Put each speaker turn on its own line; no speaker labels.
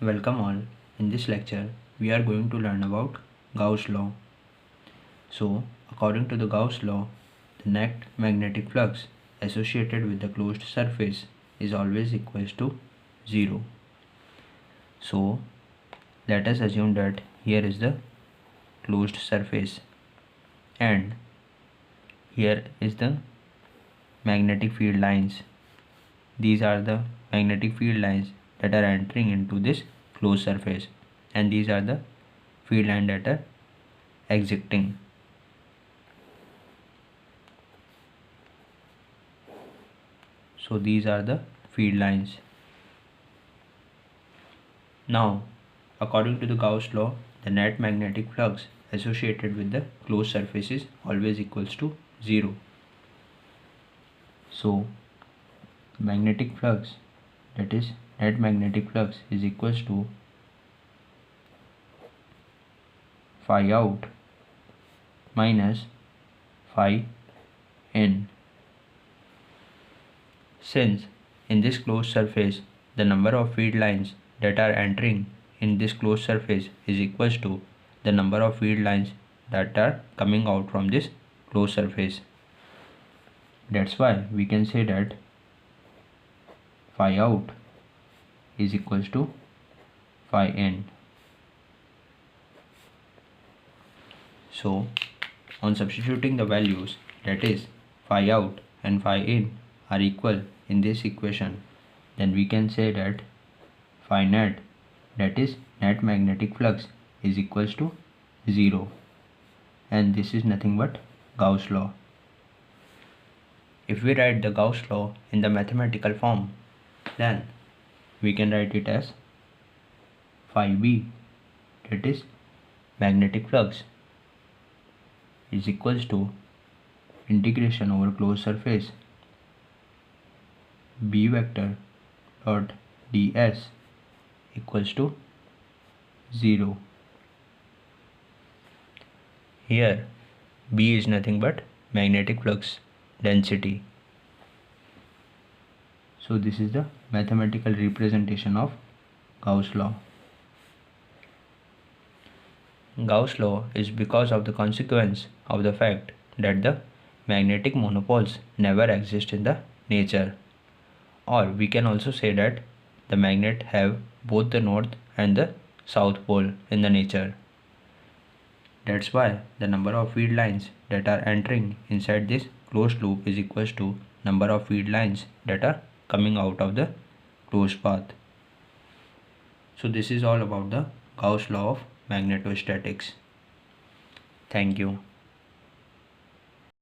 Welcome all. In this lecture, we are going to learn about Gauss law. So, according to the Gauss law, the net magnetic flux associated with the closed surface is always equals to 0. So, let us assume that here is the closed surface and here is the magnetic field lines. These are the magnetic field lines that are entering into this closed surface, and these are the field lines that are exiting. So these are the field lines. Now, according to the Gauss law, the net magnetic flux associated with the closed surface is always equals to 0. So magnetic flux, that is net magnetic flux, is equals to phi out minus phi in. Since in this closed surface the number of field lines that are entering in this closed surface is equals to the number of field lines that are coming out from this closed surface. That's why we can say that phi out is equals to phi in. So on substituting the values, that is phi out and phi in are equal in this equation, then we can say that phi net, that is net magnetic flux, is equals to 0, and this is nothing but Gauss law. If we write the Gauss law in the mathematical form, then we can write it as phi b, that is magnetic flux, is equals to integration over closed surface b vector dot ds equals to 0. Here b is nothing but magnetic flux density. So this is the mathematical representation of Gauss law. Gauss law is because of the consequence of the fact that the magnetic monopoles never exist in the nature, or we can also say that the magnet have both the north and the south pole in the nature. That's why the number of field lines that are entering inside this closed loop is equals to number of field lines that are coming out of the closed path. So this is all about the Gauss law of magnetostatics. Thank you.